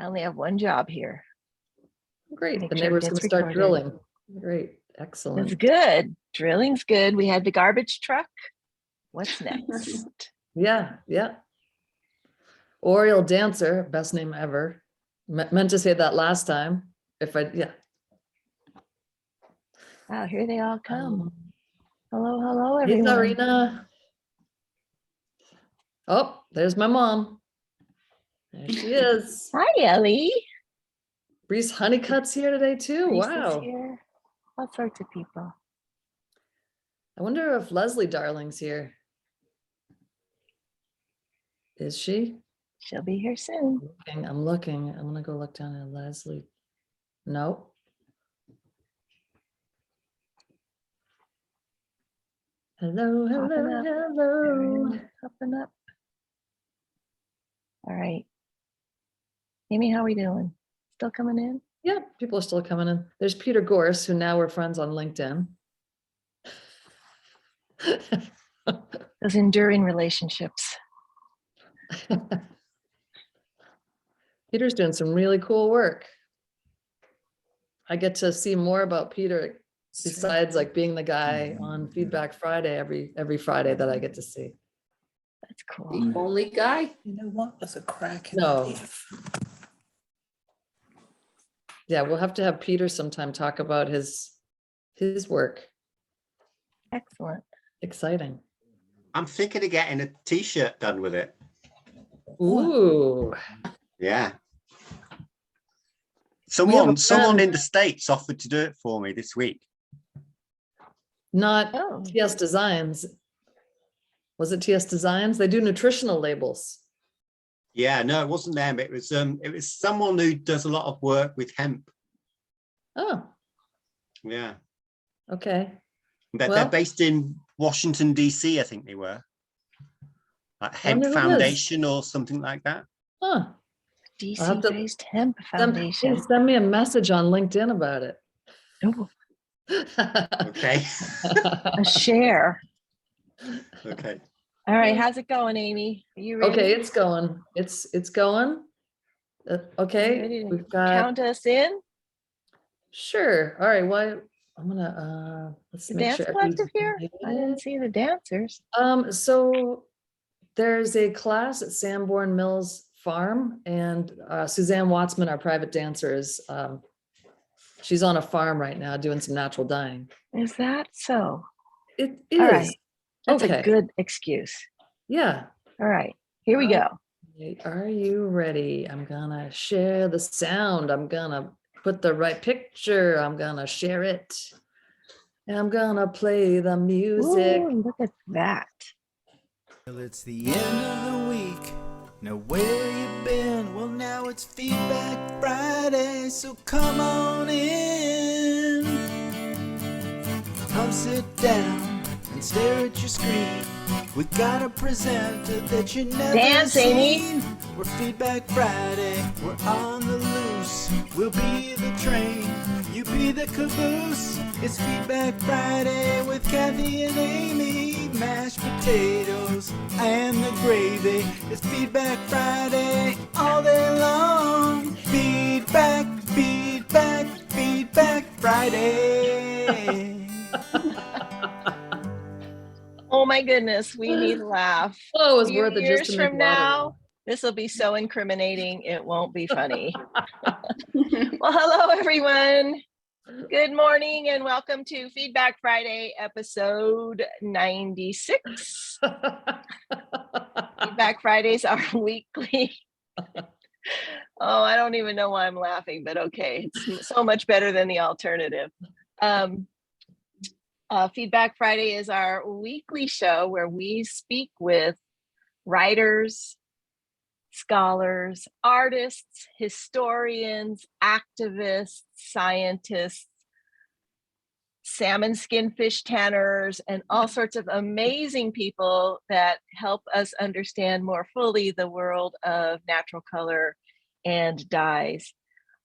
I only have one job here. Great. Make The sure it neighbor's going gets to start recorded. drilling. Great. It's Excellent. good. Drilling's good. We had the garbage truck. What's next? Yeah. Yeah. Oriole Dancer, best name ever. Meant to say that last time. Yeah. Wow, here they all come. Hello, hello, Hey, everyone. Zarina. Oh, there's my mom. There she is. Hi, Ellie. Reese Honeycutt's here today too. Reese is Wow. here. All sorts of people. I wonder if Leslie Darling's here. Is she? She'll be here soon. I'm looking. I'm gonna go look down at Leslie. No. Hello, Popping hello, up. hello. Popping up. All right. Amy, how are we doing? Still coming in? Yeah, people are still coming in. There's Peter Gorse, who now we're friends on LinkedIn. Those enduring relationships. Peter's doing some really cool work. I get to see more about Peter besides like being the guy on Feedback Friday every Friday that I get to see. That's cool. The only guy? You know what? There's a crack in No. the leaf. Yeah, we'll have to have Peter sometime talk about his work. Excellent. Exciting. I'm thinking of getting a t-shirt done with it. Ooh. Yeah. We have a Someone friend- in the States offered to do it for me this week. Not Oh. TS Designs. Was it TS Designs? They do nutritional labels. Yeah, no, it wasn't them. It was someone who does a lot of work with hemp. Oh, Yeah. okay. They're Well- based in Washington, DC, I think they were. Like Hemp wonder who it is. Foundation or something like that. Huh. I'll have to- DC-based hemp foundation. Send me a message on LinkedIn about it. Oh, Okay. a share. Okay. All right, how's it going, Amy? Are you ready? Okay, it's going. It's going. Are you Okay, ready to we've got. count us in? Sure. All right. Well, I'm gonna let's The make dance sure. collective here? I everybody's didn't see the dancers. So there's a class at Sanborn Mills Farm, and Suzanne Wattsman, our private dancer, is she's on a farm right now doing some natural dyeing. Is that so? It All is. right. That's Okay. a good excuse. Yeah. All right, here we go. Are you ready? I'm gonna share the sound. I'm gonna put the right picture. I'm gonna share it. And I'm gonna play the music. Ooh, look at that. Well, it's the end of the week. Now where you been? Well, now it's Feedback Friday, so come on in. Come sit down and stare at your screen. We got a presenter that you never Dance, Amy. seen. We're Feedback Friday. We're on the loose. We'll be the train. You be the caboose. It's Feedback Friday with Kathy and Amy. Mashed potatoes and the gravy. It's Feedback Friday all day long. Feedback, feedback, Feedback Friday. Oh my goodness, we need to laugh. Oh, it was Few worth it years just to make from water. now, this will be so incriminating, it won't be funny. Well, hello, everyone. Good morning and welcome to Feedback Friday, episode 96. Feedback Fridays are weekly. Oh, I don't even know why I'm laughing, but okay. It's so much better than the alternative. Feedback Friday is our weekly show where we speak with writers, scholars, artists, historians, activists, scientists, salmon skin fish tanners, and all sorts of amazing people that help us understand more fully the world of natural color and dyes.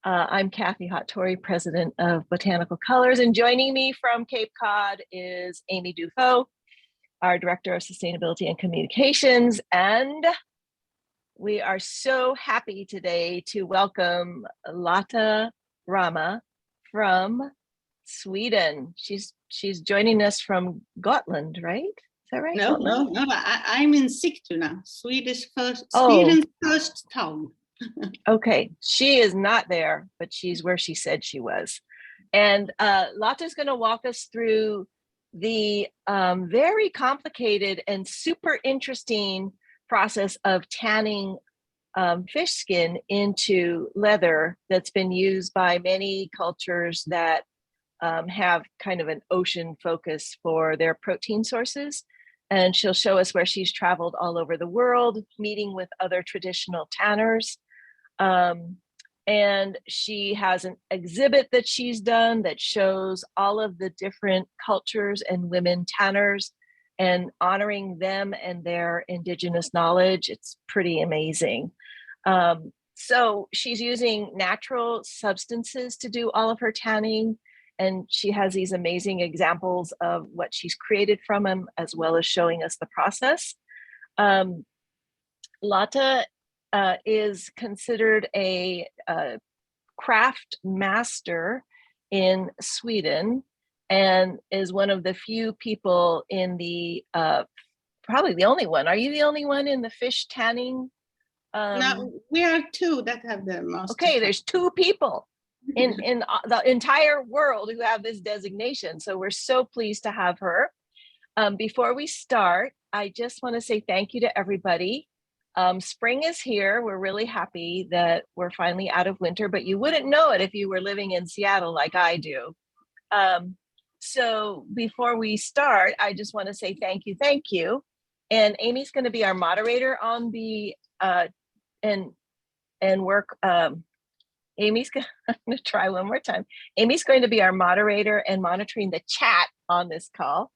I'm Kathy Hattori, president of Botanical Colors, and joining me from Cape Cod is Amy Dufault, our director of sustainability and communications, and We are so happy today to welcome Lotta Rama from Sweden. She's joining us from Gotland, right? Is that right? No, Gotland? no, I'm in Sigtuna, Oh. Sweden's first town. Okay, she is not there, but she's where she said she was. And Lotta's going to walk us through the very complicated and super interesting process of tanning fish skin into leather that's been used by many cultures that have kind of an ocean focus for their protein sources. And she'll show us where she's traveled all over the world, meeting with other traditional tanners. And she has an exhibit that she's done that shows all of the different cultures and women tanners and honoring them and their indigenous knowledge. It's pretty amazing. So she's using natural substances to do all of her tanning, and she has these amazing examples of what she's created from them, as well as showing us the process. Lotta is considered a craft master in Sweden and is one of the few people in the, probably the only one. Are you the only one in the fish tanning? No, we are two that have the master. Okay, there's two people in the entire world who have this designation. So we're so pleased to have her. Before we start, I just want to say thank you to everybody. Spring is here. We're really happy that we're finally out of winter, but you wouldn't know it if you were living in Seattle like I do. So before we start, I just want to say thank you. And Amy's going to be our moderator on the and work. Amy's going to try one more time. Amy's going to be our moderator and monitoring the chat on this call.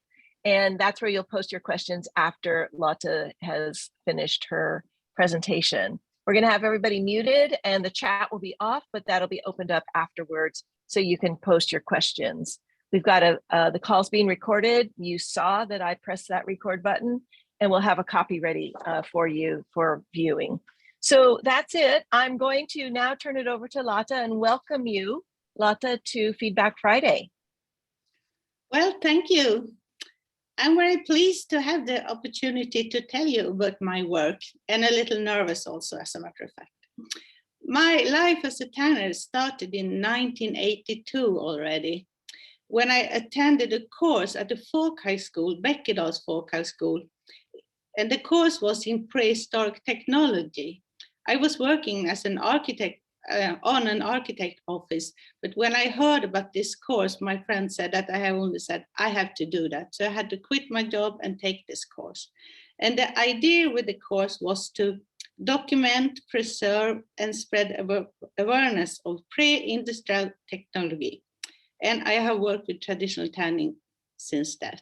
And that's where you'll post your questions after Lotta has finished her presentation. We're going to have everybody muted and the chat will be off, but that'll be opened up afterwards so you can post your questions. We've got the call's being recorded. You saw that I pressed that record button, and we'll have a copy ready for you for viewing. So that's it. I'm going to now turn it over to Lotta and welcome you, Lotta, to Feedback Friday. Well, thank you. I'm very pleased to have the opportunity to tell you about my work, and a little nervous also, as a matter of fact. My life as a tanner started in 1982 already, when I attended a course at the Folk High School, Bäckedals Folk High School, and the course was in prehistoric technology. I was working as an architect on an architect office, but when I heard about this course, my friend said that I have to do that. So I had to quit my job and take this course. And the idea with the course was to document, preserve, and spread awareness of pre-industrial technology. And I have worked with traditional tanning since that.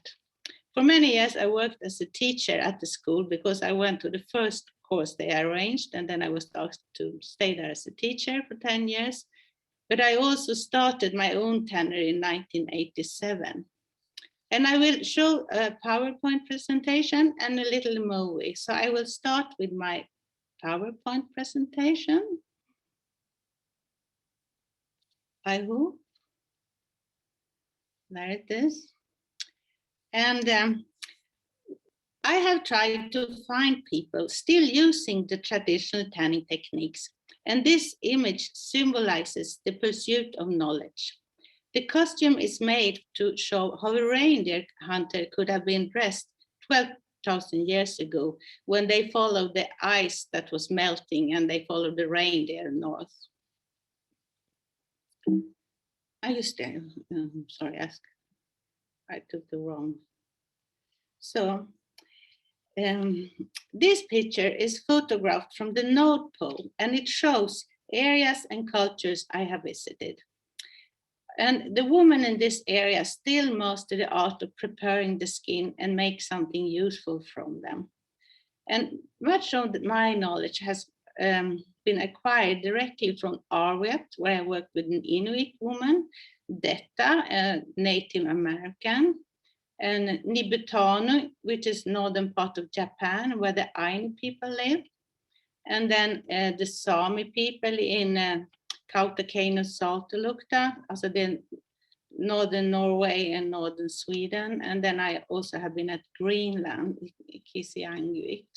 For many years, I worked as a teacher at the school because I went to the first course they arranged, and then I was asked to stay there as a teacher for 10 years. But I also started my own tanner in 1987. And I will show a PowerPoint presentation and a little movie. So I will start with my PowerPoint presentation. I hope. There it is. And I have tried to find people still using the traditional tanning techniques, and this image symbolizes the pursuit of knowledge. The costume is made to show how a reindeer hunter could have been dressed 12,000 years ago when they followed the ice that was melting and they followed the reindeer north. I took the wrong. So this picture is photographed from the North Pole, and it shows areas and cultures I have visited. And the women in this area still master the art of preparing the skin and make something useful from them. And much of my knowledge has been acquired directly from Arwet, where I worked with an Inuit woman, Detta, a Native American, and Nibutanu, which is northern part of Japan, where the Ainu people live. And then the Sami people in Kautokeino, Saartolukta, also the northern Norway and northern Sweden. And then I also have been at Greenland, Kisianguvik.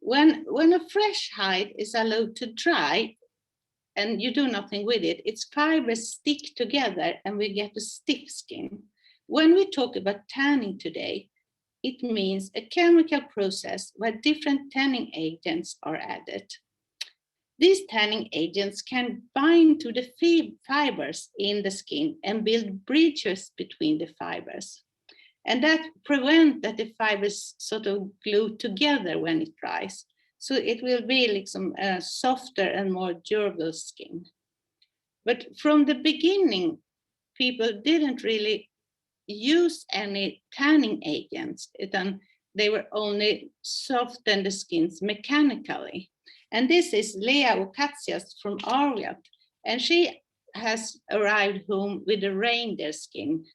When a fresh hide is allowed to dry and you do nothing with it, its fibers stick together and we get a stiff skin. When we talk about tanning today, it means a chemical process where different tanning agents are added. These tanning agents can bind to the fibers in the skin and build bridges between the fibers. And that prevents that the fibers sort of glue together when it dries. So it will be like some softer and more durable skin. But from the beginning, people didn't really use any tanning agents. They were only soften the skins mechanically. And this is Lea Okatsias from Arviat. And she has arrived home with a reindeer skin,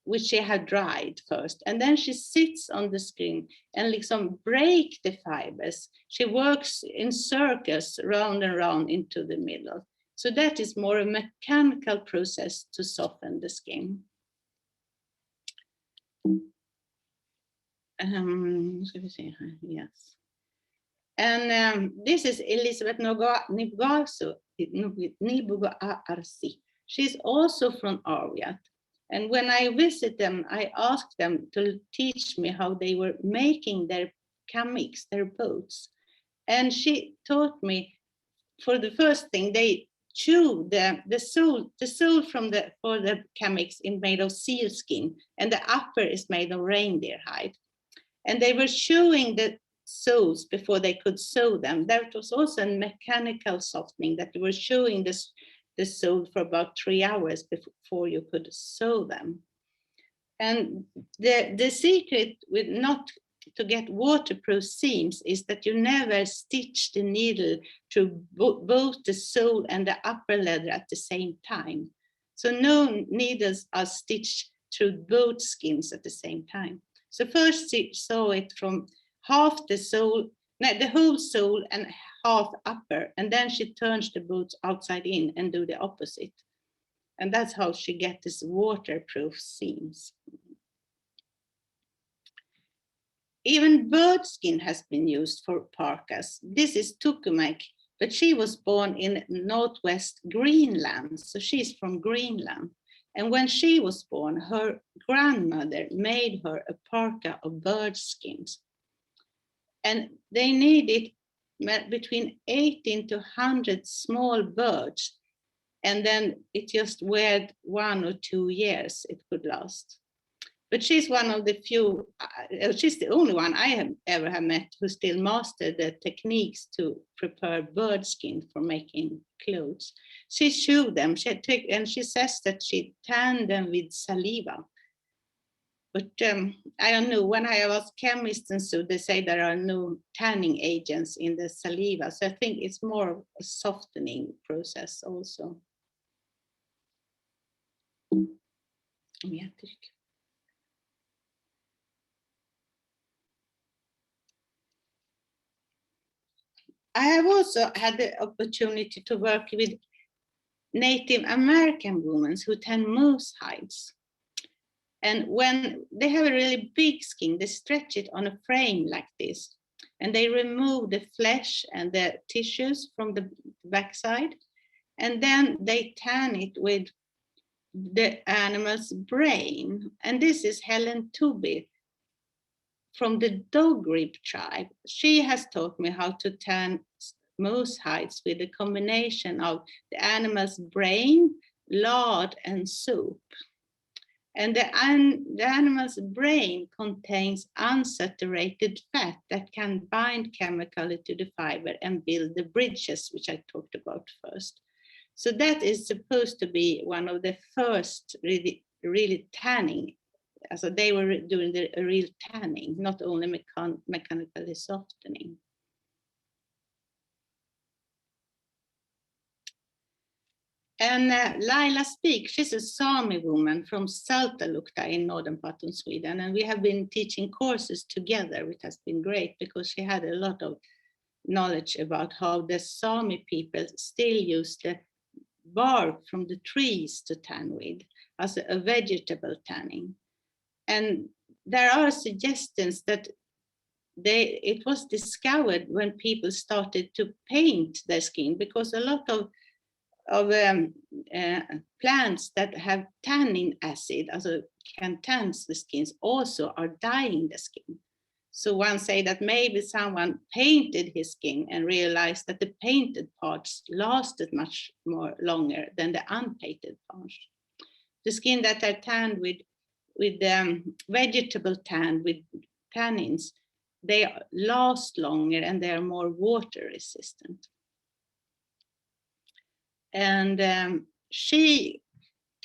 which she had dried first. And then she sits on the skin and liksom break the fibers. She works in circles round and round into the middle. So that is more a mechanical process to soften the skin. Yes. And this is Elisabeth Nibuga-Arsi. She's also from Arviat. And when I visit them, I asked them to teach me how they were making their kamiks, their boats. And she taught me, for the first thing, they chew the sole for the kamiks is made of seal skin, and the upper is made of reindeer hide. And they were chewing the soles before they could sew them. That was also a mechanical softening, that they were chewing the sole for about 3 hours before you could sew them. And the secret with not to get waterproof seams is that you never stitch the needle to both the sole and the upper leather at the same time. So no needles are stitched through both skins at the same time. So first she sew it from half the sole, the whole sole and half upper, and then she turns the boots outside in and do the opposite. And that's how she gets this waterproof seams. Even bird skin has been used for parkas. This is Tukumek, but she was born in northwest Greenland, so she's from Greenland. And when she was born, her grandmother made her a parka of bird skins. And they needed between 18 to 100 small birds. And then it just weighed 1 or 2 years it could last. But she's one of the few, she's the only one I have ever met who still mastered the techniques to prepare bird skin for making clothes. She chewed them, and she says that she tanned them with saliva. But I don't know, when I was chemist and so they say there are no tanning agents in the saliva. So I think it's more of a softening process also. I have also had the opportunity to work with Native American women who tan moose hides. And when they have a really big skin, they stretch it on a frame like this, and they remove the flesh and the tissues from the backside, and then they tan it with the animal's brain. And this is Helen Tooby from the dog rib tribe. She has taught me how to tan moose hides with a combination of the animal's brain, lard, and soup. And the animal's brain contains unsaturated fat that can bind chemically to the fiber and build the bridges, which I talked about first. So that is supposed to be one of the first really tanning. So they were doing the real tanning, not only mechanically softening. And Laila Spik, she's a Sami woman from Saltalukta in northern part of Sweden. And we have been teaching courses together, which has been great because she had a lot of knowledge about how the Sami people still use the bark from the trees to tan with as a vegetable tanning. And there are suggestions that it was discovered when people started to paint their skin, because a lot of plants that have tannin acid, also can tan the skins, also are dyeing the skin. So one say that maybe someone painted his skin and realized that the painted parts lasted much more longer than the unpainted parts. The skin that are tanned with vegetable tan, with tannins, they last longer and they are more water resistant. And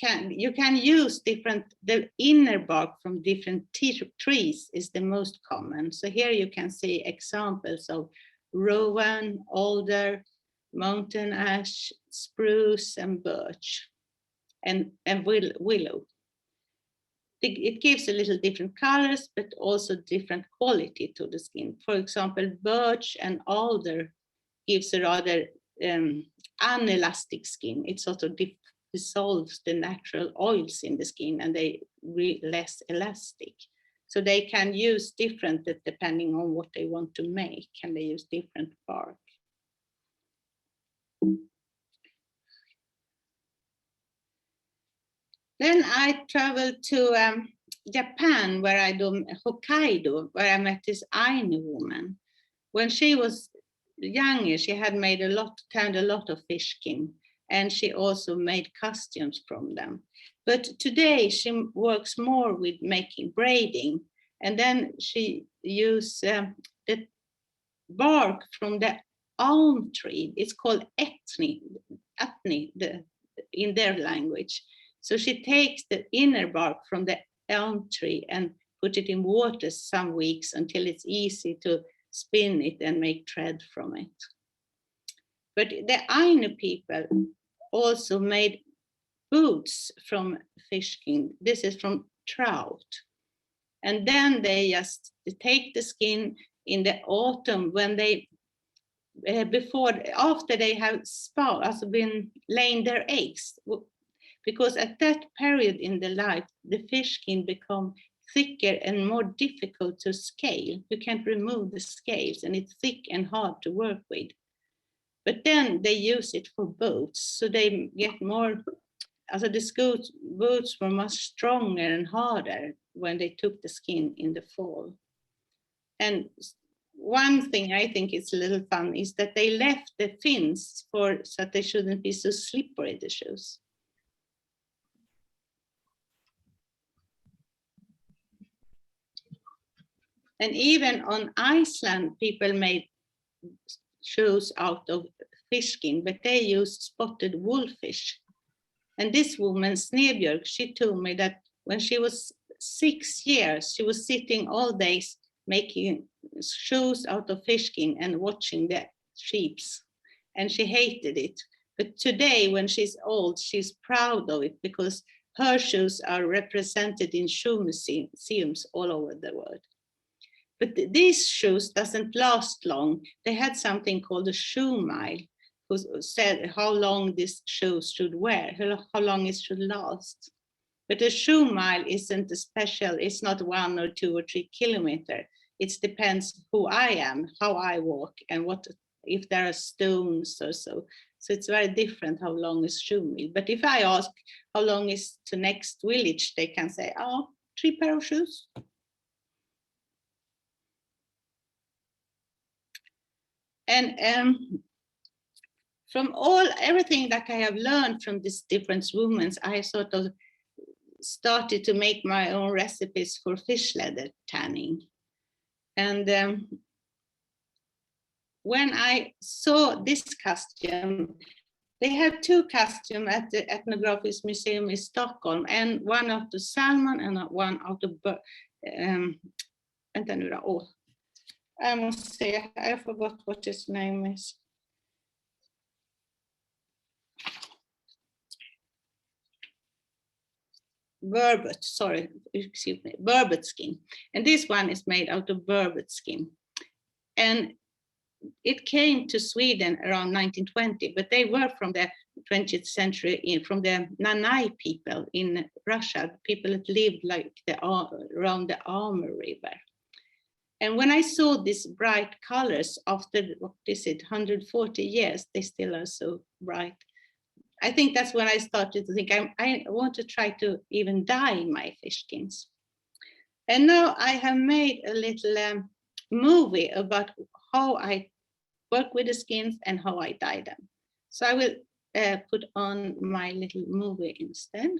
you can use the inner bark from different trees is the most common. So here you can see examples of rowan, alder, mountain ash, spruce, and birch, and willow. It gives a little different colors, but also different quality to the skin. For example, birch and alder gives a rather unelastic skin. It sort of dissolves the natural oils in the skin and they less elastic. So they can use different, depending on what they want to make, and they use different bark. Then I traveled to Japan, where I do Hokkaido, where I met this Ainu woman. When she was younger, she had tanned a lot of fish skin, and she also made costumes from them. But today she works more with making braiding, and then she used the bark from the alm tree. It's called atni in their language. So she takes the inner bark from the elm tree and put it in water some weeks until it's easy to spin it and make thread from it. But the Ainu people also made boots from fish skin. This is from trout. And then they just take the skin in the autumn when they, after they have been laying their eggs, because at that period in the life, the fish skin become thicker and more difficult to scale. You can't remove the scales and it's thick and hard to work with. But then they use it for boats. So they get more, the boats were much stronger and harder when they took the skin in the fall. And one thing I think is a little fun is that they left the fins so that they shouldn't be so slippery, the shoes. And even on Iceland, people made shoes out of fish skin, but they used spotted wolfish. And this woman, Snebjörg, she told me that when she was 6 years, she was sitting all days making shoes out of fish skin and watching the sheeps. And she hated it. But today, when she's old, she's proud of it because her shoes are represented in shoe museums all over the world. But these shoes doesn't last long. They had something called a shoe mile, who said how long this shoes should wear, how long it should last. But a shoe mile isn't a special, it's not 1 or 2 or 3 kilometers. It depends who I am, how I walk, and if there are stones or so. So it's very different how long is shoe mile. But if I ask how long is to next village, they can say, 3 pair of shoes. And from everything that I have learned from these different movements, I sort of started to make my own recipes for fish leather tanning. And when I saw this costume, they have 2 costumes at the Ethnographic Museum in Stockholm, and one out of salmon and one out of I must say, I forgot what his name is. burbot, sorry, excuse me, burbot skin. And this one is made out of burbot skin. And it came to Sweden around 1920, but they were from the 20th century, from the Nanai people in Russia, people that lived like around the Amur River. And when I saw these bright colors after, what is it, 140 years, they still are so bright. I think that's when I started to think I want to try to even dye my fish skins. And now I have made a little movie about how I work with the skins and how I dye them. So I will put on my little movie instead.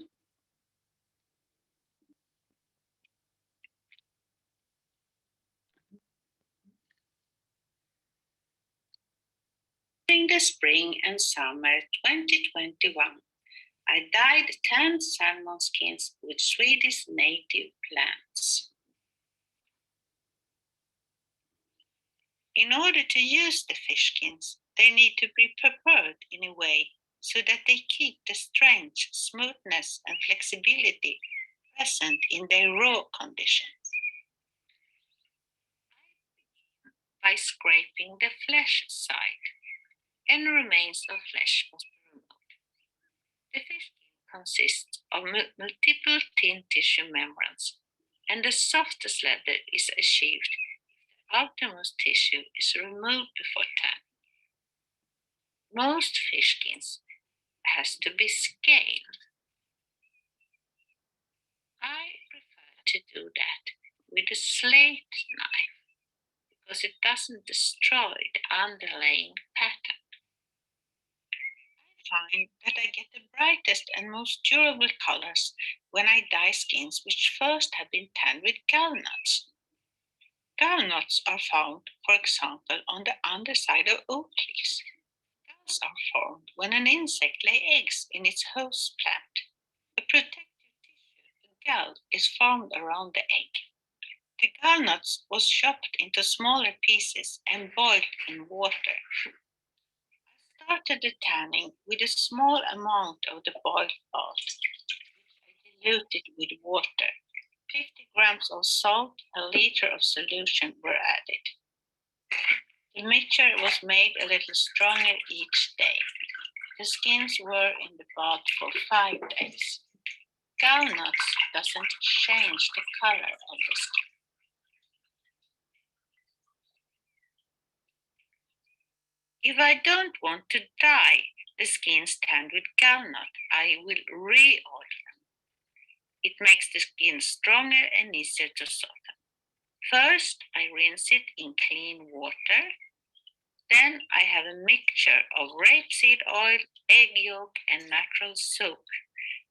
During the spring and summer 2021, I dyed 10 salmon skins with Swedish native plants. In order to use the fish skins, they need to be prepared in a way so that they keep the strength, smoothness, and flexibility present in their raw conditions. By scraping the flesh side, and remains of flesh must be removed. The fish skin consists of multiple thin tissue membranes, and the softest leather is achieved if the outermost tissue is removed before tanning. Most fish skins has to be scaled. I prefer to do that with a slate knife because it doesn't destroy the underlying pattern. I find that I get the brightest and most durable colors when I dye skins which first have been tanned with gallnuts. Gallnuts are found, for example, on the underside of oak leaves. Galls are formed when an insect lays eggs in its host plant. A protective tissue, the gall, is formed around the egg. The gallnuts was chopped into smaller pieces and boiled in water. I started the tanning with a small amount of the boiled pulp, which I diluted with water. 50 grams of salt, a liter of solution were added. The mixture was made a little stronger each day. The skins were in the bath for 5 days. Gallnuts doesn't change the color of the skin. If I don't want to dye the skins tanned with gallnut, I will re-oil them. It makes the skin stronger and easier to soften. First, I rinse it in clean water. Then I have a mixture of rapeseed oil, egg yolk, and natural soap.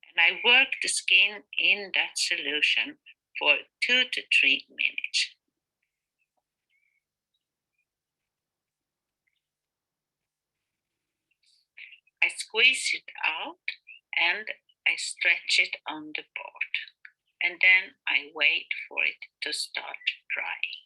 And I work the skin in that solution for 2 to 3 minutes. I squeeze it out and I stretch it on the board. And then I wait for it to start drying.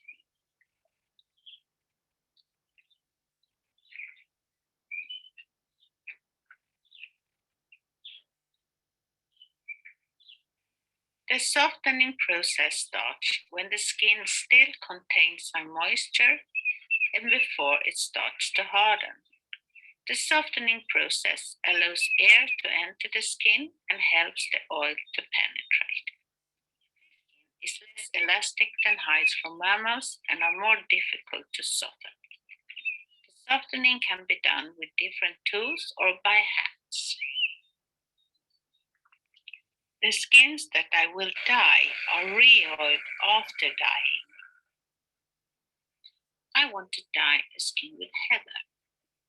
The softening process starts when the skin still contains some moisture and before it starts to harden. The softening process allows air to enter the skin and helps the oil to penetrate. The skin is less elastic than hides from mammals and are more difficult to soften. The softening can be done with different tools or by hands. The skins that I will dye are re-oiled after dyeing. I want to dye a skin with heather.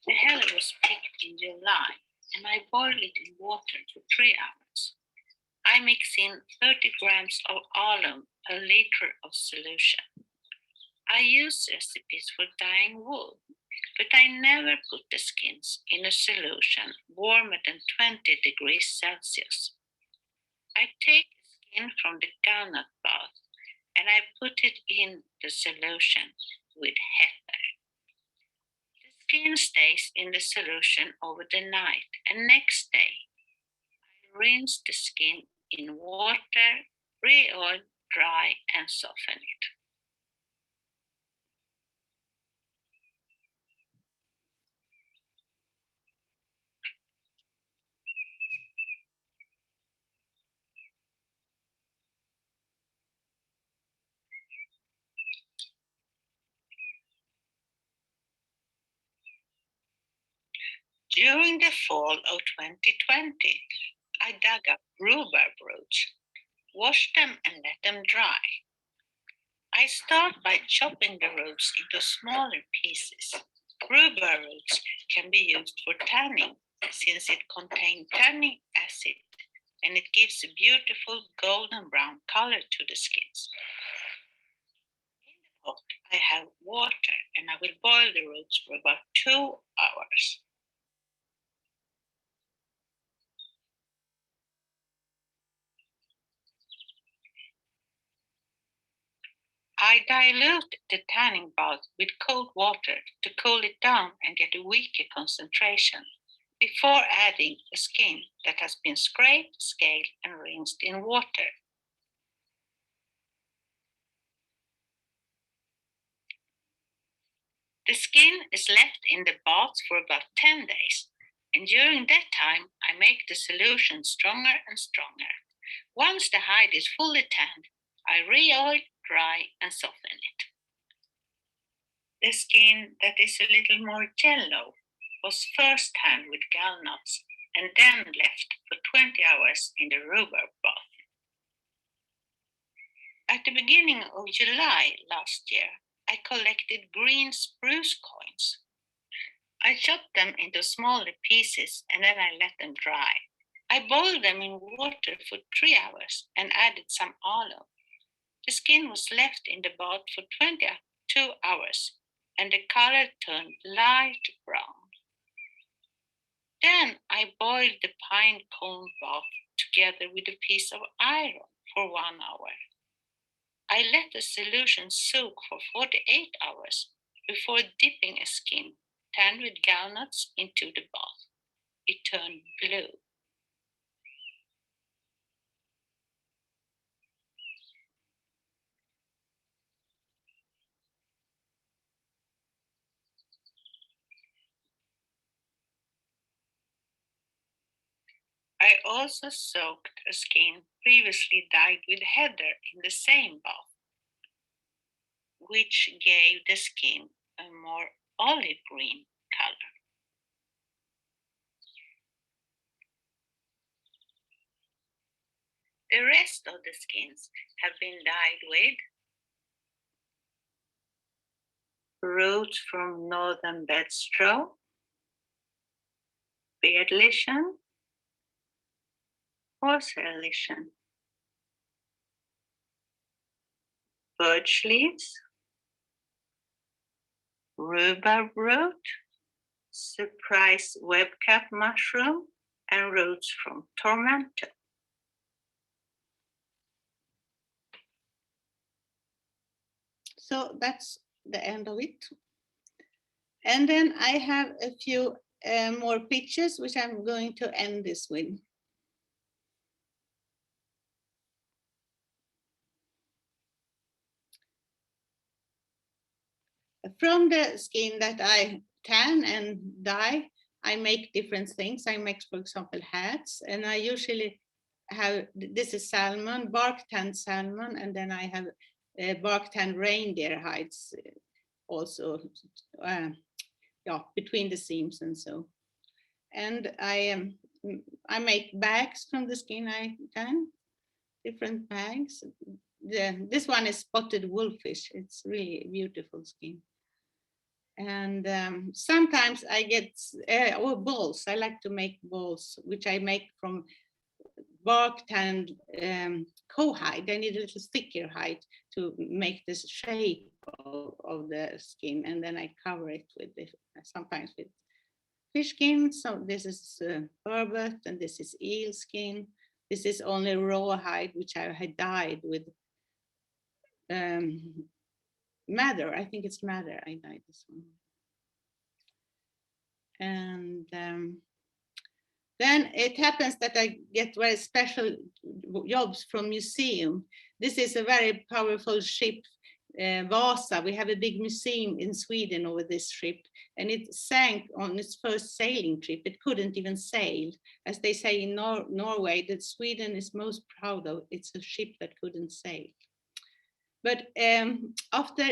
The heather was picked in July and I boil it in water for 3 hours. I mix in 30 grams of alum per liter of solution. I use recipes for dyeing wool, but I never put the skins in a solution warmer than 20 degrees Celsius. I take the skin from the gallnut bath and I put it in the solution with heather. The skin stays in the solution over the night and next day I rinse the skin in water, re-oil, dry, and soften it. During the fall of 2020, I dug up rhubarb roots, washed them and let them dry. I start by chopping the roots into smaller pieces. Rhubarb roots can be used for tanning since it contains tannic acid and it gives a beautiful golden brown color to the skins. In the pot, I have water and I will boil the roots for about 2 hours. I dilute the tanning bath with cold water to cool it down and get a weaker concentration before adding the skin that has been scraped, scaled, and rinsed in water. The skin is left in the bath for about 10 days, and during that time, I make the solution stronger and stronger. Once the hide is fully tanned, I re-oil, dry, and soften it. The skin that is a little more yellow was first tanned with gallnuts and then left for 20 hours in the rhubarb bath. At the beginning of July last year, I collected green spruce coins. I chopped them into smaller pieces and then I let them dry. I boiled them in water for 3 hours and added some aloe. The skin was left in the bath for 22 hours and the color turned light brown. Then I boiled the pine cone bath together with a piece of iron for 1 hour. I let the solution soak for 48 hours before dipping a skin tanned with gallnuts into the bath. It turned blue. I also soaked a skin previously dyed with heather in the same bath, which gave the skin a more olive green color. The rest of the skins have been dyed with roots from northern bedstraw, beard lichen, horsehair lichen, birch leaves, rhubarb root, surprise webcap mushroom, and roots from tormentor. So that's the end of it. And then I have a few more pictures, which I'm going to end this with. From the skin that I tan and dye, I make different things. I make, for example, hats, and I usually have, this is salmon, bark tanned salmon, and then I have bark tanned reindeer hides also, between the seams and so. And I make bags from the skin I tan, different bags. This one is spotted wolfish. It's really a beautiful skin. And sometimes I get balls. I like to make balls, which I make from bark tanned cowhide. I need a little thicker hide to make this shape of the skin, and then I cover it with sometimes with fish skin. So this is burbot, and this is eel skin. This is only raw hide, which I had dyed with madder. I think it's madder. I dyed this one. And Then it happens that I get very special jobs from museum. This is a very powerful ship, Vasa. We have a big museum in Sweden over this ship, and it sank on its first sailing trip. It couldn't even sail. As they say in Norway, that Sweden is most proud of, it's a ship that couldn't sail. But after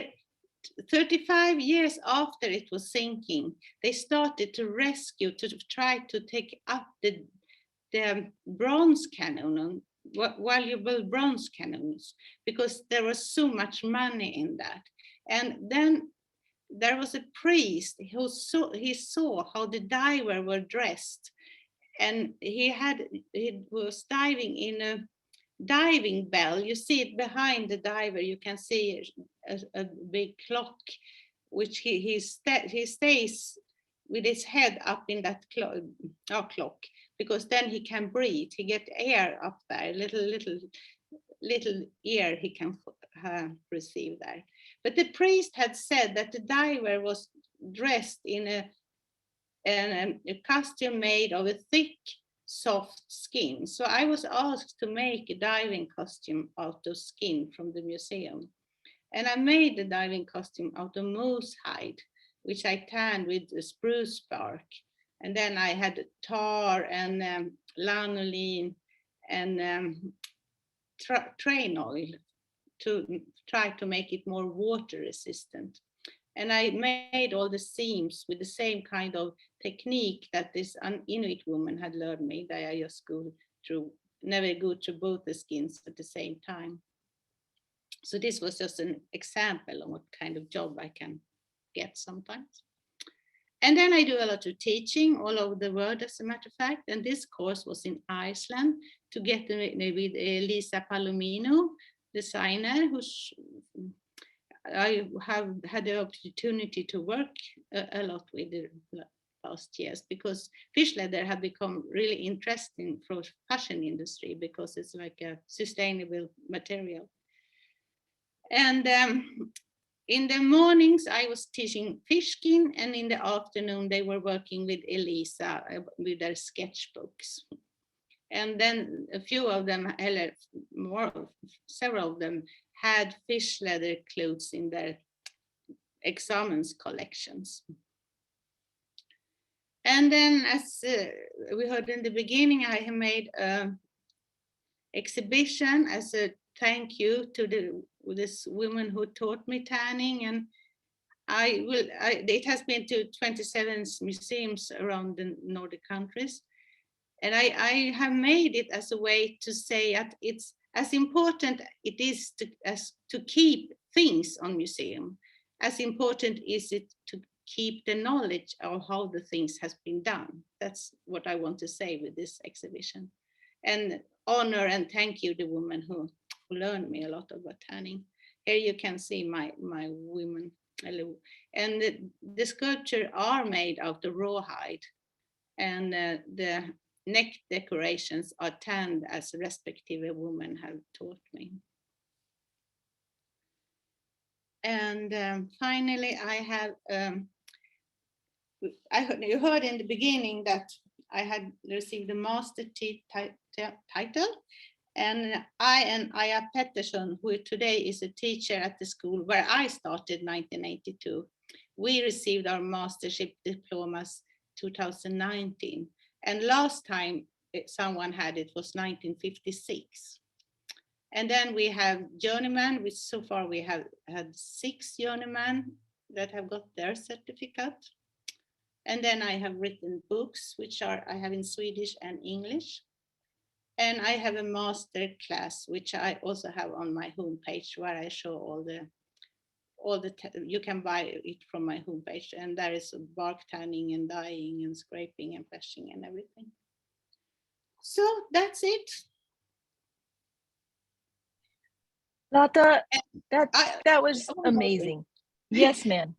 35 years after it was sinking, they started to rescue, to try to take up the bronze cannon, valuable bronze cannons, because there was so much money in that. And then there was a priest who saw how the diver were dressed, and he was diving in a diving bell. You see it behind the diver. You can see a big clock, which he stays with his head up in that clock, because then he can breathe. He get air up there, little air he can receive there. But the priest had said that the diver was dressed in a costume made of a thick, soft skin. So I was asked to make a diving costume out of skin from the museum. And I made the diving costume out of moose hide, which I tanned with spruce bark. And then I had tar and lanolin and train oil to try to make it more water resistant. And I made all the seams with the same kind of technique that this Inuit woman had learned me, that I just never go through both the skins at the same time. So this was just an example of what kind of job I can get sometimes. And then I do a lot of teaching all over the world, as a matter of fact. And this course was in Iceland together with Lisa Palomino, designer, who's I have had the opportunity to work a lot with the past years, because fish leather have become really interesting for fashion industry, because it's like a sustainable material. And in the mornings I was teaching fish skin, and in the afternoon they were working with Elisa with their sketchbooks. And then a few of them, several of them had fish leather clothes in their examens collections. And then, as we heard in the beginning, I have made an exhibition as a thank you to this woman who taught me tanning. And it has been to 27 museums around the Nordic countries. And I have made it as a way to say that it's as important it is to keep things on museum, as important is it to keep the knowledge of how the things has been done. That's what I want to say with this exhibition. And honor and thank you the woman who learned me a lot about tanning. Here you can see my women. And the sculptures are made out of rawhide, and the neck decorations are tanned as respective women have taught me. And finally, I have, you heard in the beginning that I had received a master title, and I and Aya Pettersson, who today is a teacher at the school where I started in 1982, we received our mastership diplomas 2019. And last time someone had it was 1956. And then we have journeyman, which so far we have had 6 journeymen that have got their certificate. And then I have written books, which I have in Swedish and English. And I have a master class, which I also have on my homepage, where I show all the you can buy it from my homepage, and there is bark tanning and dyeing and scraping and fleshing and everything. So that's it. Lotta, that was amazing. Yes, ma'am.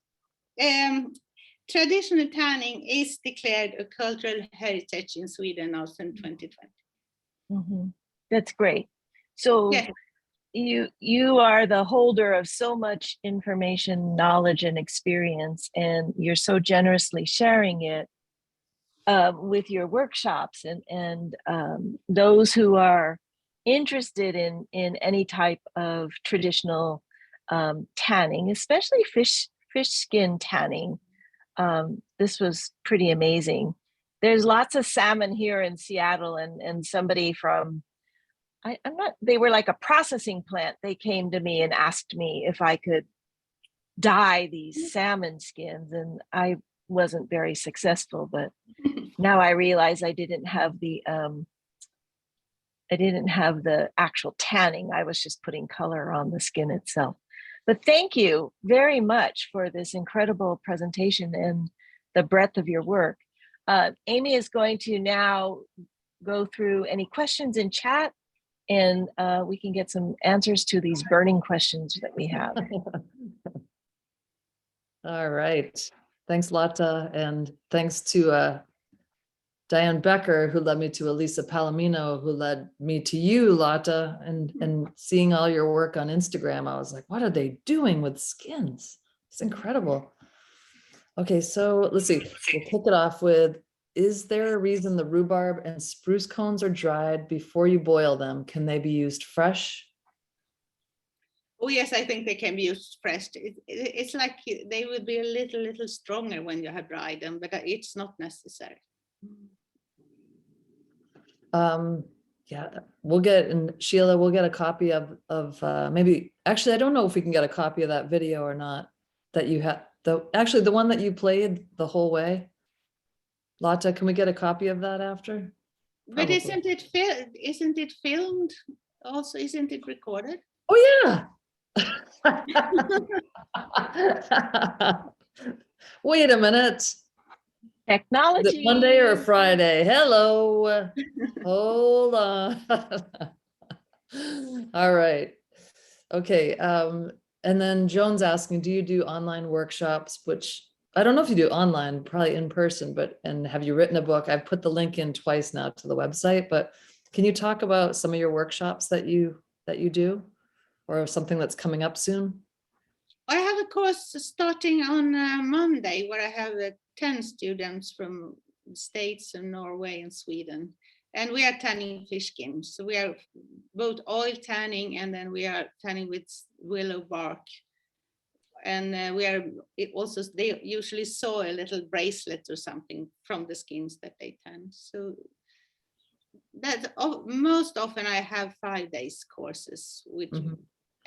Traditional tanning is declared a cultural heritage in Sweden now since 2020. Mm-hmm. That's great. So yes. You are the holder of so much information, knowledge, and experience, and you're so generously sharing it. with your workshops, and those who are interested in any type of traditional tanning, especially fish skin tanning. This was pretty amazing. There's lots of salmon here in Seattle, and somebody from, they were like a processing plant. They came to me and asked me if I could dye these salmon skins, and I wasn't very successful, but now I realize I didn't have the actual tanning. I was just putting color on the skin itself. But thank you very much for this incredible presentation and the breadth of your work. Amy is going to now go through any questions in chat, and we can get some answers to these burning questions that we have. All right. Thanks, Lotta. And thanks to Diane Becker, who led me to Elisa Palomino, who led me to you, Lotta, and seeing all your work on Instagram, I was like, what are they doing with skins? It's incredible. Okay, so let's see. We'll kick it off with, is there a reason the rhubarb and spruce cones are dried before you boil them? Can they be used fresh? Oh yes, I think they can be used fresh. It's like they will be a little stronger when you have dried them, but it's not necessary. Yeah, we'll get, and Sheila, we'll get a copy of maybe, actually, I don't know if we can get a copy of that video or not, that you had, actually the one that you played the whole way. Lotta, can we get a copy of that after? But Probably. isn't it filmed also? Isn't it recorded? Oh yeah. Wait a minute. Technology. Is it Monday or Friday? Hello. Hold on. All right. Okay. And then Joan's asking, do you do online workshops? Which I don't know if you do online, probably in person, and have you written a book? I've put the link in twice now to the website, but can you talk about some of your workshops that you do, or something that's coming up soon? I have a course starting on Monday where I have 10 students from the States and Norway and Sweden. And we are tanning fish skins. So we are both oil tanning, and then we are tanning with willow bark. And they usually sew a little bracelet or something from the skins that they tan. So that most often I have 5 days courses, which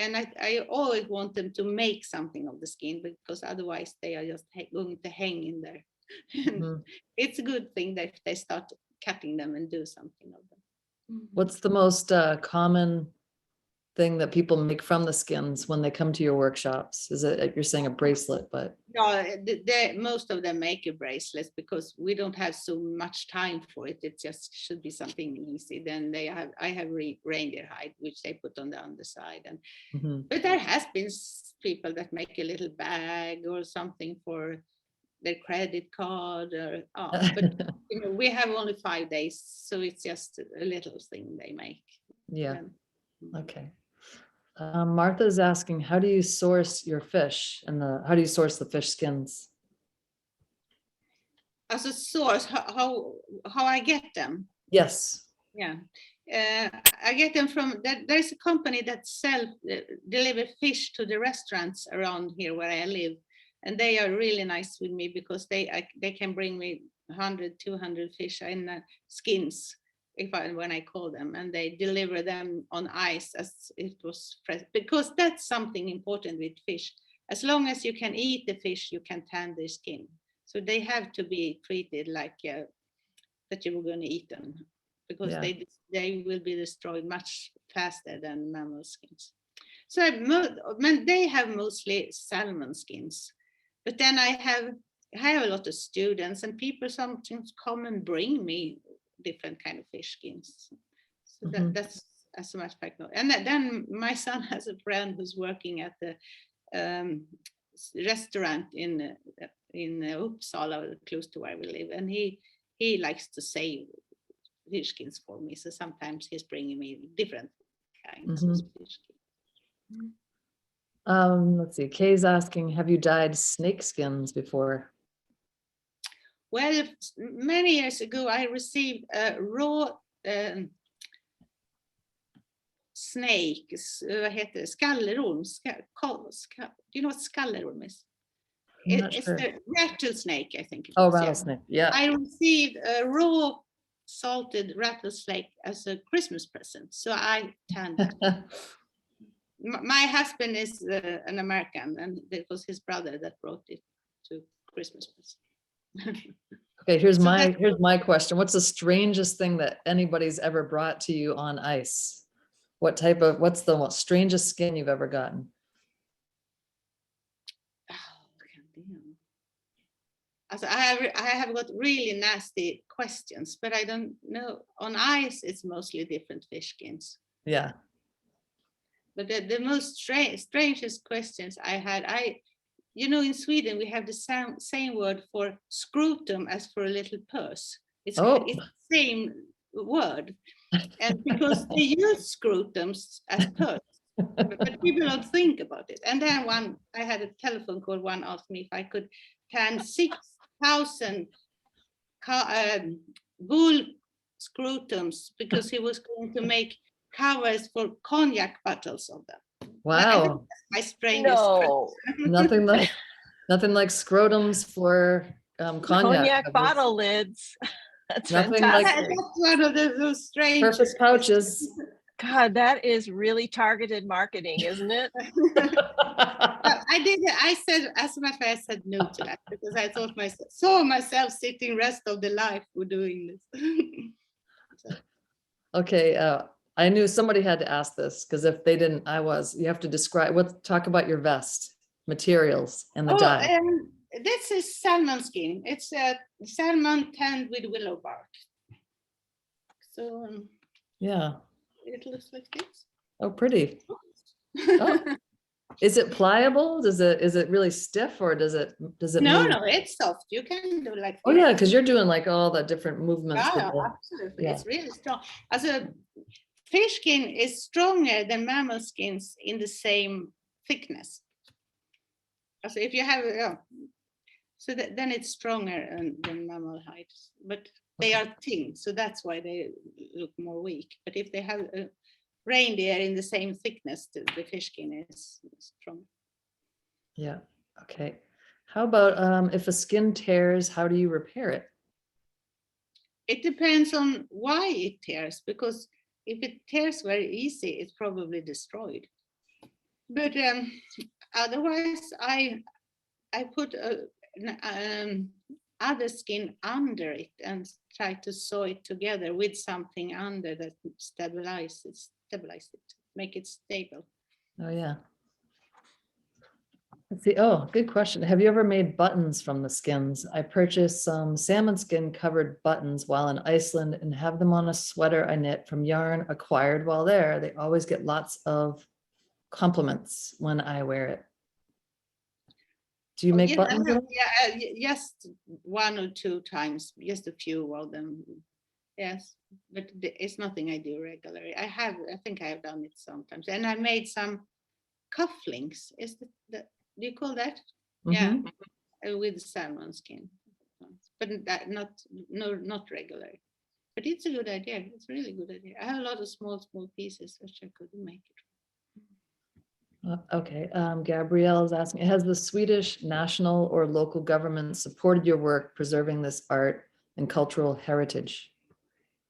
and I always want them to make something of the skin, because otherwise they are just going to hang in there. It's a good thing that they start cutting them and do something of them. What's the most common thing that people make from the skins when they come to your workshops? Is it, you're saying a bracelet, but no, most of them make a bracelet because we don't have so much time for it. It just should be something easy. Then I have reindeer hide, which they put on the underside, and but there has been people that make a little bag or something for their credit card, but we have only 5 days, so it's just a little thing they make. Yeah. Okay. Martha's asking, how do you source your fish, and how do you source the fish skins? As a source, how I get them? Yes. Yeah, I get them from there's a company that deliver fish to the restaurants around here where I live, and they are really nice with me because they can bring me 100, 200 fish in skins when I call them, and they deliver them on ice as it was fresh, because that's something important with fish. As long as you can eat the fish, you can tan the skin. So they have to be treated like that you were going to eat them, because they will be destroyed much faster than mammal skins. So they have mostly salmon skins, but then I have a lot of students, and people sometimes come and bring me different kind of fish skins. So that's as much as I know. And then my son has a friend who's working at the restaurant in Uppsala, close to where we live, and he likes to save fish skins for me. So sometimes he's bringing me different kinds of fish skins. Let's see. Kay's asking, have you dyed snake skins before? Well, many years ago, I received a raw snake, vad heter det? Skallerorm. Do you know what skallerorm is? I'm not It's sure. the rattlesnake, I think. Oh, rattlesnake. Yeah. I received a raw salted rattlesnake as a Christmas present, so I tanned it. My husband is an American, and it was his brother that brought it to Christmas present. Okay, here's So my question. What's the strangest thing that anybody's ever brought to you on ice? What's the most strangest skin you've ever gotten? Also, I have got really nasty questions, but I don't know. On ice, it's mostly different fish skins. Yeah. But the most strangest questions I had, in Sweden, we have the same word for scrotum as for a little purse. It's the same word. And because they use scrutums as purse, but people don't think about it. And then I had a telephone call, one asked me if I could tan 6,000 bull scrutums because he was going to make covers for cognac bottles of them. Wow. My strangest No. Nothing like scrotums for cognac Bottle lids. That's Nothing fantastic. like That's one of those strange perfect pouches. God, that is really targeted marketing, isn't it? I said, as a matter of fact, I said no to that because I saw myself sitting rest of the life for doing this. Okay, I knew somebody had to ask this because if they didn't, you have to talk about your vest, materials and the dye. This is salmon skin. It's a salmon tanned with willow bark. So Yeah. it looks like this. Oh, pretty. Oh. Is it pliable? Is it really stiff or does it No, move? no, it's soft. You can do like Oh yeah, because you're doing like all the different movements. Yeah, absolutely. Yeah. It's really strong. As a fish skin is stronger than mammal skins in the same thickness. So if you have then it's stronger than mammal hides, but they are thin, so that's why they look more weak. But if they have a reindeer in the same thickness, the fish skin is strong. Yeah. Okay. How about if a skin tears, how do you repair it? It depends on why it tears, because if it tears very easy, it's probably destroyed. But otherwise, I put other skin under it and try to sew it together with something under that stabilize it, make it stable. Oh yeah. Let's see. Oh, good question. Have you ever made buttons from the skins? I purchased some salmon skin covered buttons while in Iceland and have them on a sweater I knit from yarn acquired while there. They always get lots of compliments when I wear it. Do you make buttons? Yeah, just one or two times, just a few of them. Yes, but it's nothing I do regularly. I think I have done it sometimes, and I made some cufflinks. Do you call that? Mm-hmm. Yeah, with salmon skin, but not regular. But it's a good idea. It's a really good idea. I have a lot of small pieces which I could make it. Okay, Gabrielle is asking, has the Swedish national or local government supported your work preserving this art and cultural heritage?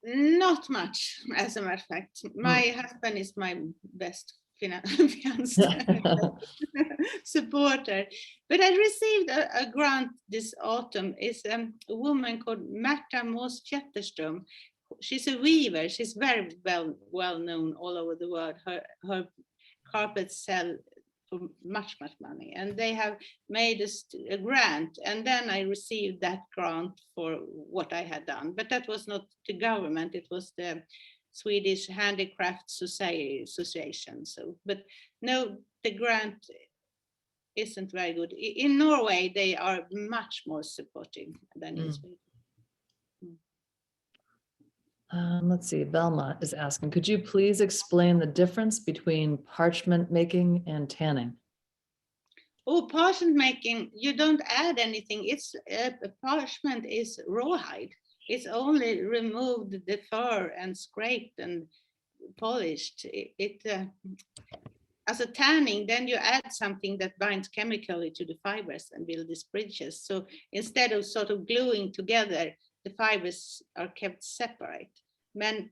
Not much, as a matter of fact. My husband is my best supporter. But I received a grant this autumn. It's a woman called Märta Moos Jetterström. She's a weaver. She's very well known all over the world. Her carpets sell for much money, and they have made a grant, and then I received that grant for what I had done. But that was not the government, it was the Swedish Handicraft Association. So, but no, the grant isn't very good. In Norway, they are much more supportive than in Sweden. Let's see, Velma is asking, could you please explain the difference between parchment making and tanning? Oh, parchment making, you don't add anything. It's parchment is rawhide. It's only removed the fur and scraped and polished. As a tanning, then you add something that binds chemically to the fibers and build these bridges. So instead of sort of gluing together, the fibers are kept separate. When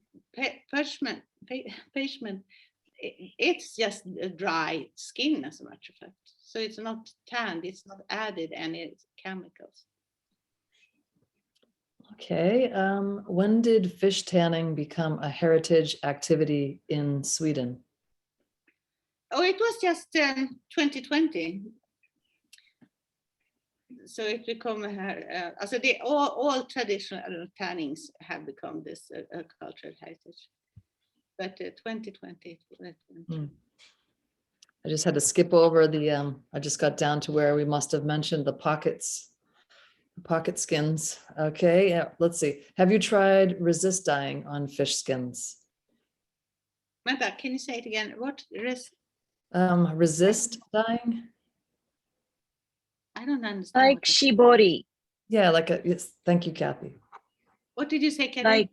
parchment, it's just a dry skin, as a matter of fact. So it's not tanned, it's not added any chemicals. Okay, when did fish tanning become a heritage activity in Sweden? Oh, it was just 2020. So it became all traditional tannings have become this cultural heritage. But 2020. I just had to skip over the, I just got down to where we must have mentioned the pocket skins. Okay, yeah, let's see. Have you tried resist dyeing on fish skins? Manda, can you say it again? What resist dyeing? I don't understand. Like shibori. Yeah, yes, thank you, Kathy. What did you say, Kathy?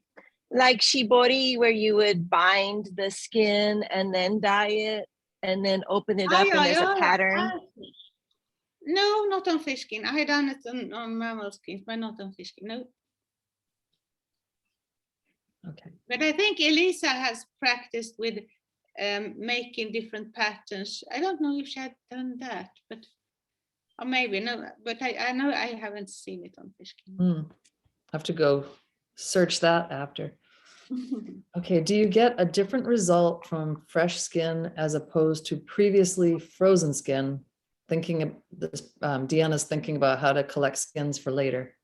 Like shibori, where you would bind the skin and then dye it and then open it up and there's a pattern. No, not on fish skin. I had done it on mammal skins, but not on fish skin. No. Okay. But I think Elisa has practiced with making different patterns. I don't know if she had done that, but or maybe no. But I know I haven't seen it on fish skin. Have to go search that after. Okay, do you get a different result from fresh skin as opposed to previously frozen skin? Thinking of this, Deanna's thinking about how to collect skins for later.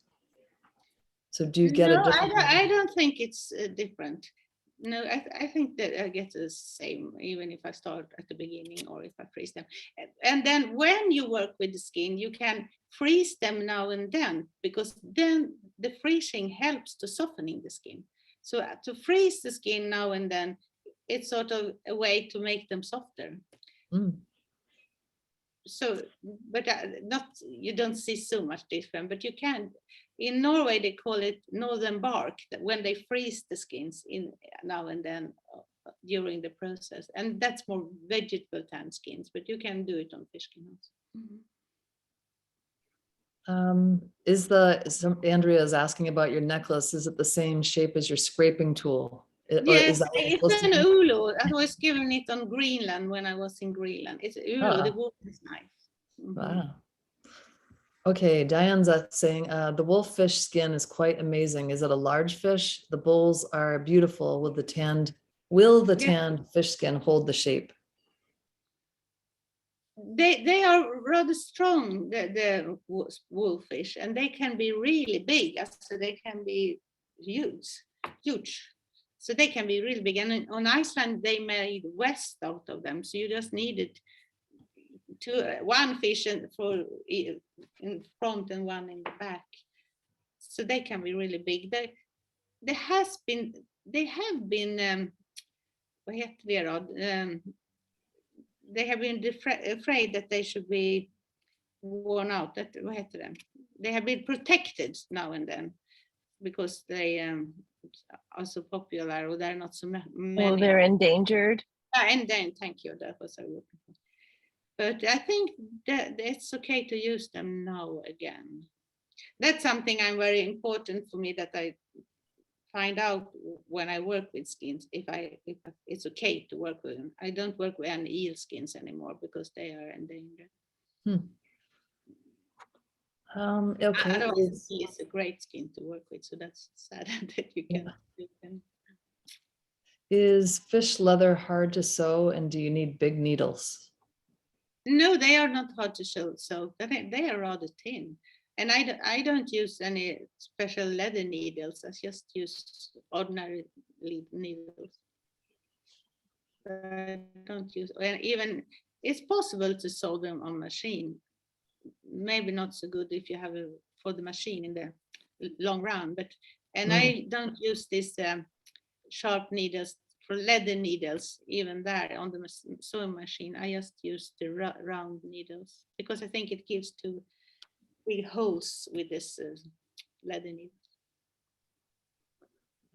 So do you get a different? I don't think it's different. No, I think that I get the same, even if I start at the beginning or if I freeze them. And then when you work with the skin, you can freeze them now and then, because then the freezing helps to softening the skin. So to freeze the skin now and then, it's sort of a way to make them softer. So, but you don't see so much difference, but you can. In Norway, they call it northern bark, that when they freeze the skins in now and then during the process, and that's more vegetable tan skins, but you can do it on fish skin also. Andrea is asking about your necklace. Is it the same shape as your scraping tool? Yes, it's an ulo. I was given it on Greenland when I was in Greenland. It's ulo. The wool is nice. Wow. Okay, Diane's saying the wolf fish skin is quite amazing. Is it a large fish? The bowls are beautiful. Will the tanned fish skin hold the shape? They are rather strong, the wolfish, and they can be really big. So they can be huge. So they can be really big. And on Iceland, they made vest out of them. So you just needed one fish in front and one in the back. So they can be really big. They have been they have been afraid that they should be worn out. They have been protected now and then because they are so popular, or they're not so many. Well, they're endangered. And then, thank you, that was I looking for. But I think that it's okay to use them now again. That's something I'm very important for me, that I find out when I work with skins, if it's okay to work with them. I don't work with any eel skins anymore because they are endangered. Okay. Otherwise, it's a great skin to work with, so that's sad that you can. Is fish leather hard to sew, and do you need big needles? No, they are not hard to sew, so they are rather thin. And I don't use any special leather needles. I just use ordinary needles. I don't use, and even it's possible to sew them on machine. Maybe not so good if you have for the machine in the long run, but I don't use this sharp needles for leather needles, even there on the sewing machine, I just use the round needles because I think it gives two big holes with this leather needle.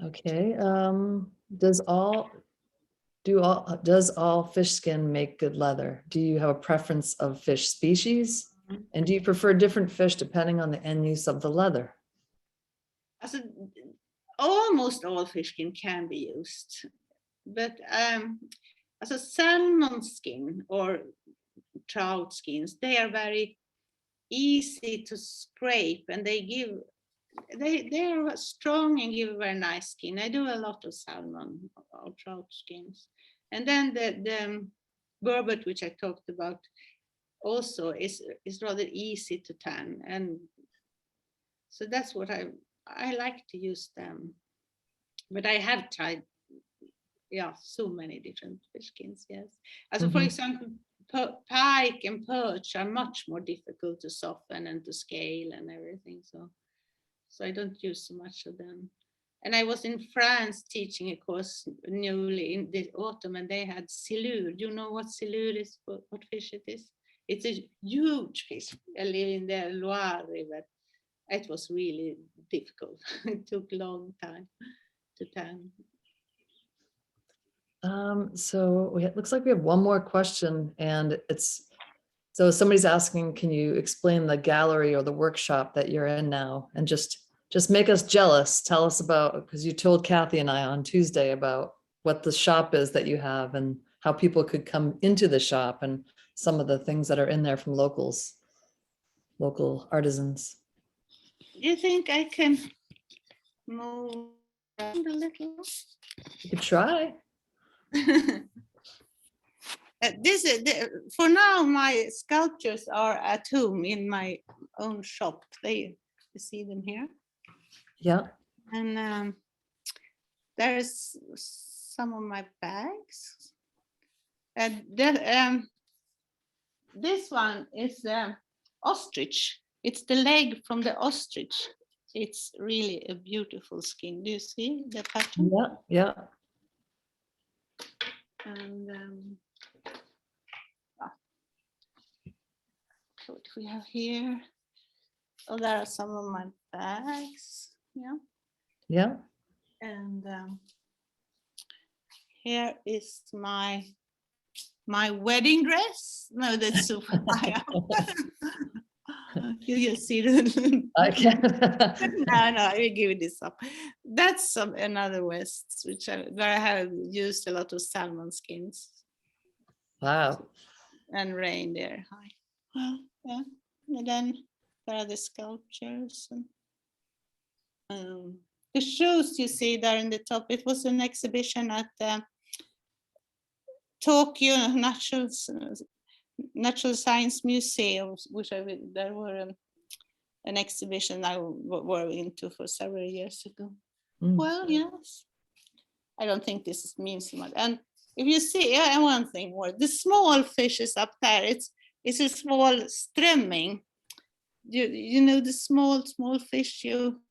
Okay. Does all fish skin make good leather? Do you have a preference of fish species? And do you prefer different fish depending on the end use of the leather? Also, almost all fish skin can be used, but as a salmon skin or trout skins, they are very easy to scrape, and they are strong and give a very nice skin. I do a lot of salmon or trout skins, and then the burbot, which I talked about, also is rather easy to tan, and so that's what I like to use them. But I have tried, so many different fish skins. Yes, as for example, pike and perch are much more difficult to soften and to scale and everything. So I don't use so much of them. And I was in France teaching a course newly in the autumn, and they had silure. Do you know what silure is? What fish it is? It's a huge fish. I live in the Loire River. It was really difficult. It took a long time to tan. So it looks like we have one more question, and so somebody's asking, can you explain the gallery or the workshop that you're in now, and just make us jealous. Tell us about, because you told Kathy and I on Tuesday about what the shop is that you have and how people could come into the shop and some of the things that are in there from local artisans. Do you think I can move around a little? You could try. For now, my sculptures are at home in my own shop. You see them here. Yeah. And there's some of my bags. And this one is ostrich. It's the leg from the ostrich. It's really a beautiful skin. Do you see the pattern? Yeah. And what do we have here? Oh, there are some of my bags. Yeah. And here is my wedding dress. No, that's so high up. You can see the. I can. No, I will give this up. That's another vest, where I have used a lot of salmon skins. Wow. And reindeer hide. Well, yeah. And then there are the sculptures. And, the shoes you see there in the top, it was an exhibition at Tokyo Natural Science Museum, there were an exhibition I were into for several years ago. Well, yes. I don't think this means so much. And if you see, one thing more, the small fishes up there, it's a small strömming. You know the small fish you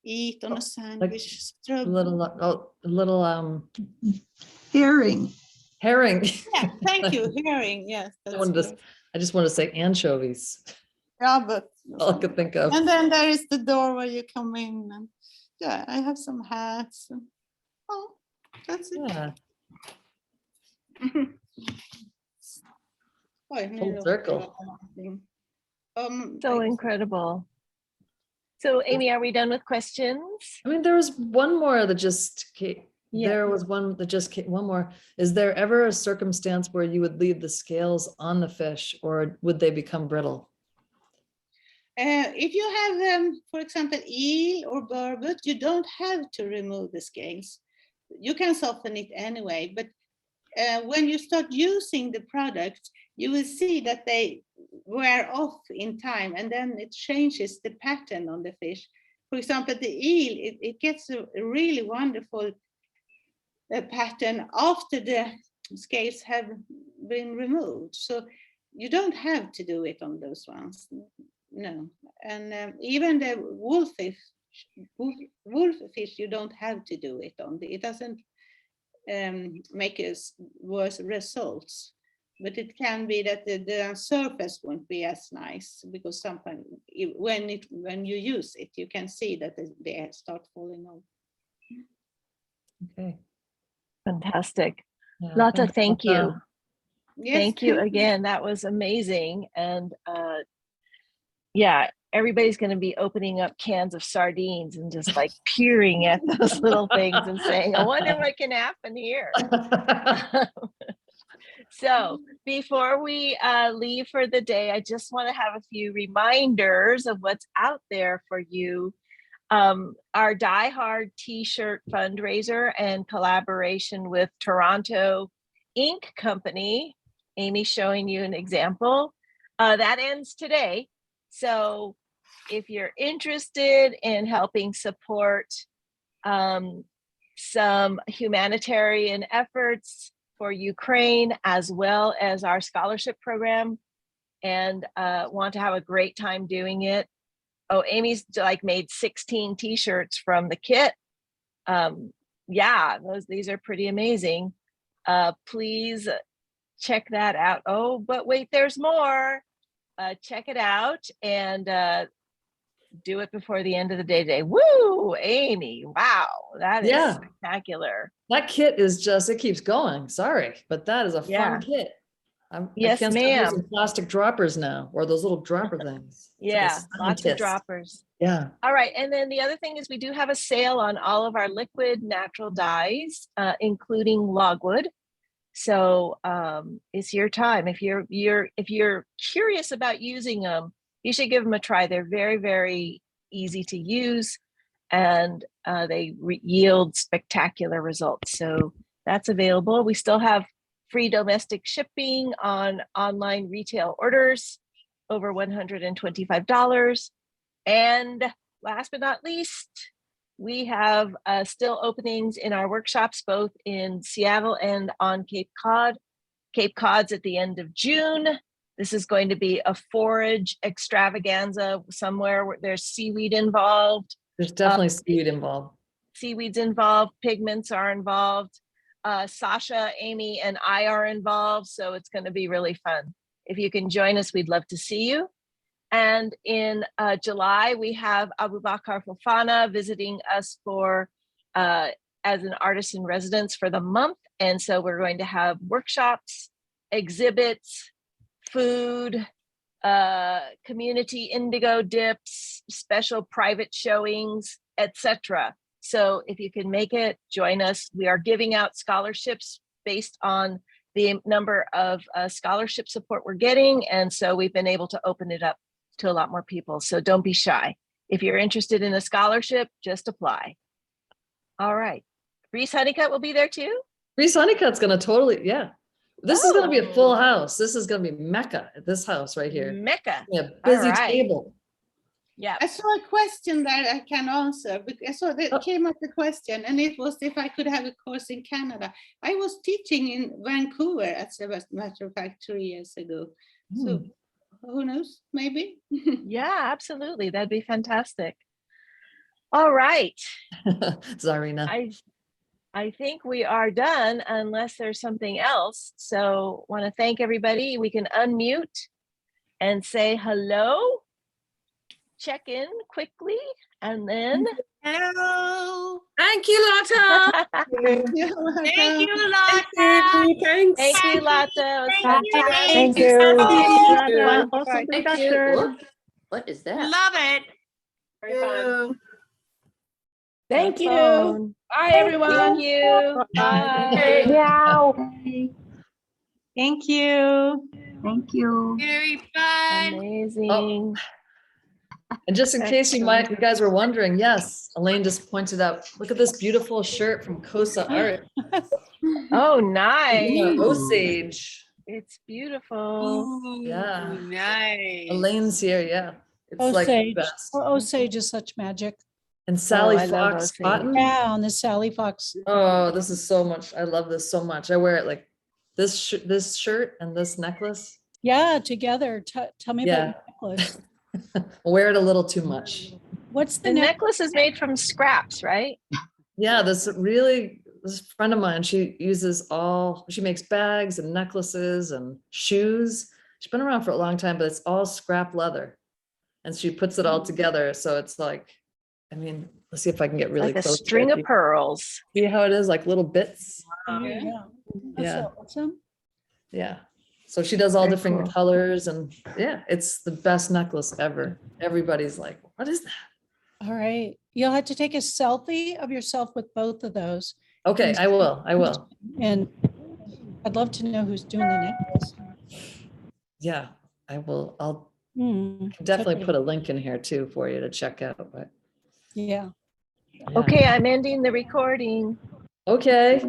eat on a sandwich. Little Herring. herring. Yeah, thank you, herring. Yes, I just want to say anchovies. Yeah, but All I could think of. And then there is the door where you come in, and I have some hats. That's it. Yeah. Full circle. So incredible. So Amy, are we done with questions? I mean, there was one more that just came. Yeah. There was one that just came. One more. Is there ever a circumstance where you would leave the scales on the fish, or would they become brittle? If you have, for example, eel or burbot, you don't have to remove the scales. You can soften it anyway, but when you start using the product, you will see that they wear off in time, and then it changes the pattern on the fish. For example, the eel, it gets a really wonderful pattern after the scales have been removed. So you don't have to do it on those ones. No. And even the wolf fish, you don't have to do it on. It doesn't make us worse results. But it can be that the surface won't be as nice, because sometimes when you use it, you can see that they start falling off. Okay. Fantastic. Yeah, Lotta, thanks, thank you. Lotta. Yes, Thank you again. That was amazing. And yeah, everybody's going to be opening up cans of sardines and just like peering at those little things and saying, I wonder what can happen here. So before we leave for the day, I just want to have a few reminders of what's out there for you. Our Die Hard t-shirt fundraiser and collaboration with Toronto Ink Company, Amy's showing you an example, that ends today. So if you're interested in helping support some humanitarian efforts for Ukraine, as well as our scholarship program, and want to have a great time doing it. Oh, Amy's like made 16 t-shirts from the kit. Yeah, these are pretty amazing. Please check that out. Oh, but wait, there's more. Check it out and do it before the end of the day today. Woo, Amy, wow, that is spectacular. That kit is just, it keeps going. Sorry, but that is a fun kit. I Yes, can't stop ma'am. using plastic droppers now, or those little dropper things. It's like a Yeah, lots of scientist. droppers. Yeah. All right, and then the other thing is we do have a sale on all of our liquid natural dyes, including logwood. So it's your time. If you're curious about using them, you should give them a try. They're very, very easy to use, and they yield spectacular results. So that's available. We still have free domestic shipping on online retail orders over $125. And last but not least, we have still openings in our workshops, both in Seattle and on Cape Cod. Cape Cod's at the end of June. This is going to be a forage extravaganza somewhere where there's seaweed involved. There's definitely seaweed involved. Seaweed's involved, pigments are involved. Sasha, Amy, and I are involved, so it's going to be really fun. If you can join us, we'd love to see you. And in July, we have Abu Bakr Fofana visiting us for as an artist in residence for the month. And so we're going to have workshops, exhibits, food, community indigo dips, special private showings, etc. So if you can make it, join us. We are giving out scholarships based on the number of scholarship support we're getting. And so we've been able to open it up to a lot more people. So don't be shy. If you're interested in a scholarship, just apply. All right. Reese Honeycutt will be there too? Reese Honeycutt's going to totally, yeah. This is going to be a full house. This is going to be Mecca at this house right here. Mecca. Yeah, busy All right. table. Yeah. I saw a question that I can answer. I saw that came up the question, and it was if I could have a course in Canada. I was teaching in Vancouver, as a matter of fact, 3 years ago. So who knows, maybe. Yeah, absolutely. That'd be fantastic. All right. Zarina. I think we are done unless there's something else. So want to thank everybody. We can unmute and say hello. Check in quickly and then hello. Thank you, Lotta. Thank you, Thank you, Lotta. Thanks. Thank you, Lotta. Thank you. Thank you. What is that? Love it. Very fun. Thank you. Phone. Bye, everyone. Thank you. Bye. Meow. Thank you. Thank you. Very fun. Amazing. And just in case you guys were wondering, yes, Elaine just pointed out, look at this beautiful shirt from Kosa Art. Oh, nice. Osage. It's beautiful. Ooh, Yeah. nice. Elaine's here, yeah. It's like the Osage. best. Osage is such magic. And Sally I love Fox Osage. cotton. Yeah, on the Sally Fox. Oh, this is so much. I love this so much. I wear it like this shirt and this necklace. Yeah, together. Tell me about your necklace. I wear it a little too much. What's The necklace is made from scraps, right? Yeah, this really this friend of mine, she makes bags and necklaces and shoes. She's been around for a long time, but it's all scrap leather. And she puts it all together. So it's like, I mean, let's see if I can get really Like a close. to string it. of pearls. See how it is, like little bits. Yeah. That's Yeah. so awesome. Yeah. So she does all Very different cool. colors, and yeah, it's the best necklace ever. Everybody's like, what is that? All right. You'll have to take a selfie of yourself with both of those. Okay, I will. And I'd love to know who's doing the necklace. Yeah, I will. I'll Hmm, so definitely pretty. put a link in here too for you to check out. But Yeah. yeah. Okay, I'm ending the recording. Okay.